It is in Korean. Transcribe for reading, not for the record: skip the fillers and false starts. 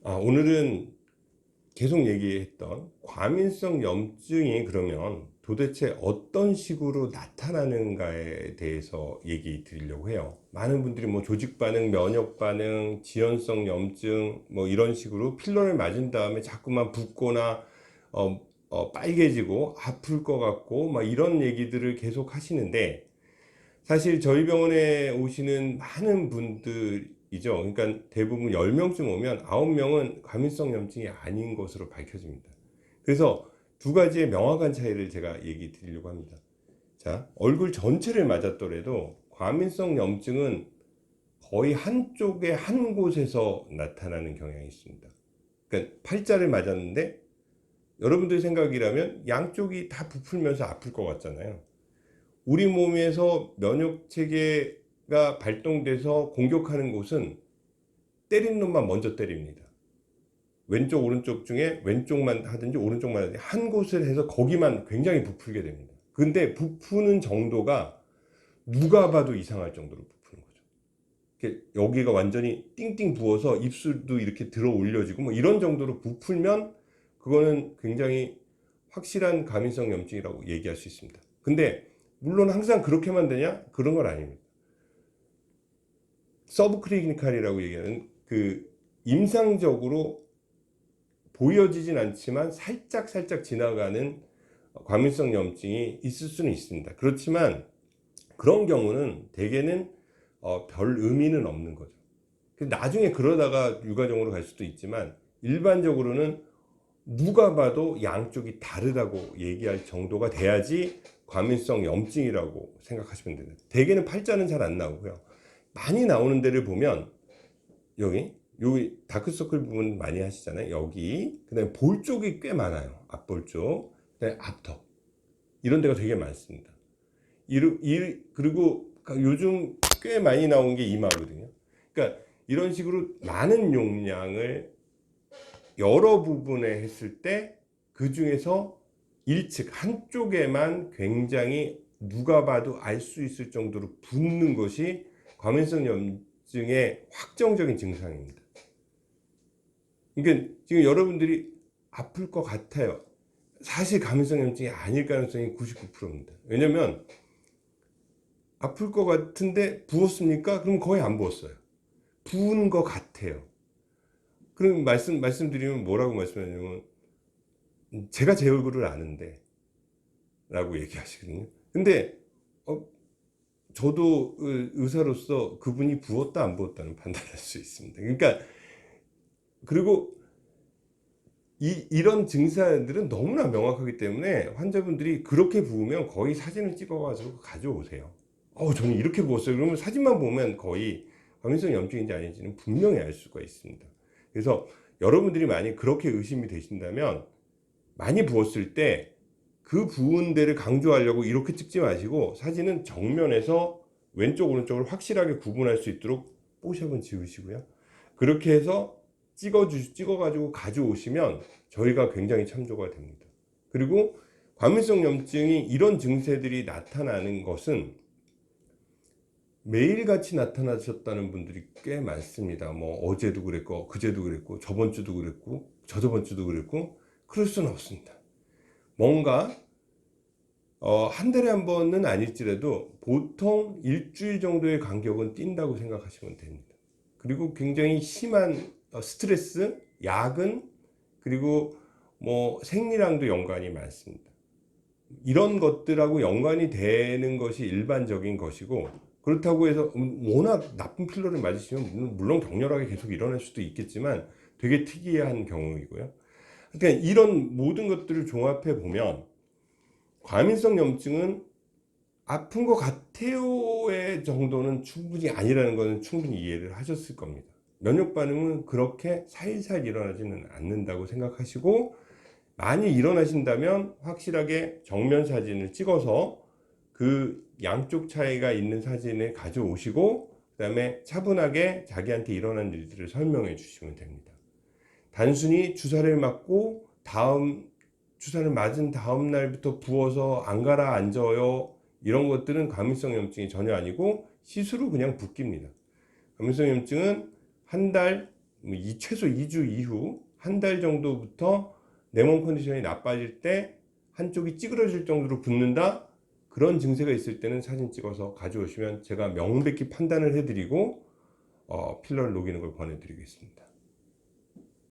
오늘은 계속 얘기했던 과민성 염증이 그러면 도대체 어떤 식으로 나타나는가에 대해서 얘기 드리려고 해요. 많은 분들이 뭐 조직 반응, 면역 반응, 지연성 염증 뭐 이런 식으로 필러를 맞은 다음에 자꾸만 붓거나 빨개지고 아플 것 같고 막 이런 얘기들을 계속 하시는데, 사실 저희 병원에 오시는 많은 분들이죠. 그러니까 대부분 10명쯤 오면 9명은 과민성 염증이 아닌 것으로 밝혀집니다. 그래서 두 가지의 명확한 차이를 제가 얘기 드리려고 합니다. 자, 얼굴 전체를 맞았더라도 과민성 염증은 거의 한쪽에 한 곳에서 나타나는 경향이 있습니다. 그러니까 팔자를 맞았는데 여러분들 생각이라면 양쪽이 다 부풀면서 아플 것 같잖아요. 우리 몸에서 면역 체계가 발동돼서 공격하는 곳은 때린 놈만 먼저 때립니다. 왼쪽 오른쪽 중에 왼쪽만 하든지 오른쪽만 하든지 한 곳을 해서 거기만 굉장히 부풀게 됩니다. 근데 부푸는 정도가 누가 봐도 이상할 정도로 부푸는 거죠. 여기가 완전히 띵띵 부어서 입술도 이렇게 들어 올려지고 뭐 이런 정도로 부풀면 그거는 굉장히 확실한 과민성 염증이라고 얘기할 수 있습니다. 근데 물론 항상 그렇게만 되냐? 그런 건 아닙니다. 서브클리니칼이라고 얘기하는 그 임상적으로 보여지진 않지만 살짝 지나가는 과민성 염증이 있을 수는 있습니다. 그렇지만 그런 경우는 대개는 별 의미는 없는 거죠. 나중에 그러다가 유가종으로 갈 수도 있지만 일반적으로는 누가 봐도 양쪽이 다르다고 얘기할 정도가 돼야지 과민성 염증이라고 생각하시면 됩니다. 대개는 팔자는 잘 안 나오고요. 많이 나오는 데를 보면 여기 다크서클 부분 많이 하시잖아요. 여기, 그다음에 볼 쪽이 꽤 많아요. 앞볼 쪽, 그다음에 앞턱, 이런 데가 되게 많습니다. 그리고 요즘 꽤 많이 나온 게 이마거든요. 그러니까 이런 식으로 많은 용량을 여러 부분에 했을 때 그 중에서 일측 한쪽에만 굉장히 누가 봐도 알 수 있을 정도로 붓는 것이 과민성 염증의 확정적인 증상입니다. 그러니까 지금 여러분들이 아플 것 같아요. 사실 과민성 염증이 아닐 가능성이 99%입니다. 왜냐면 아플 것 같은데 부었습니까? 그럼 거의 안 부었어요. 부은 것 같아요. 그럼 말씀드리면 뭐라고 말씀하냐면 제가 제 얼굴을 아는데 라고 얘기하시거든요. 근데 저도 의사로서 그분이 부었다 안 부었다는 판단할 수 있습니다. 그러니까 그리고 이런 증상들은 너무나 명확하기 때문에 환자분들이 그렇게 부으면 거의 사진을 찍어가지고 가져오세요. 저는 이렇게 부었어요. 그러면 사진만 보면 거의 과민성 염증인지 아닌지는 분명히 알 수가 있습니다. 그래서 여러분들이 만약 그렇게 의심이 되신다면 많이 부었을 때 그 부은 데를 강조하려고 이렇게 찍지 마시고 사진은 정면에서 왼쪽 오른쪽을 확실하게 구분할 수 있도록 뽀샵은 지우시고요. 그렇게 해서 찍어가지고 가져오시면 저희가 굉장히 참조가 됩니다. 그리고 과민성 염증이 이런 증세들이 나타나는 것은 매일같이 나타나셨다는 분들이 꽤 많습니다. 뭐 어제도 그랬고 그제도 그랬고 저번 주도 그랬고 저저번 주도 그랬고 그럴 수는 없습니다. 뭔가 한 달에 한 번은 아닐지라도 보통 일주일 정도의 간격은 뛴다고 생각하시면 됩니다. 그리고 굉장히 심한 스트레스, 야근, 그리고 뭐 생리랑도 연관이 많습니다. 이런 것들하고 연관이 되는 것이 일반적인 것이고, 그렇다고 해서 워낙 나쁜 필러를 맞으시면 물론 격렬하게 계속 일어날 수도 있겠지만 되게 특이한 경우이고요. 그러니까 이런 모든 것들을 종합해 보면 과민성 염증은 아픈 것 같아요의 정도는 충분히 아니라는 것은 충분히 이해를 하셨을 겁니다. 면역 반응은 그렇게 살살 일어나지는 않는다고 생각하시고, 많이 일어나신다면 확실하게 정면 사진을 찍어서 그 양쪽 차이가 있는 사진을 가져오시고 그다음에 차분하게 자기한테 일어난 일들을 설명해 주시면 됩니다. 단순히 주사를 맞고 주사를 맞은 다음 날부터 부어서 안 가라앉아요, 이런 것들은 과민성 염증이 전혀 아니고 시스루 그냥 붓깁니다. 과민성 염증은 한 달 이 최소 2주 이후 한 달 정도부터 내 몸 컨디션이 나빠질 때 한쪽이 찌그러질 정도로 붓는다, 그런 증세가 있을 때는 사진 찍어서 가져오시면 제가 명백히 판단을 해드리고 필러를 녹이는 걸 권해드리겠습니다.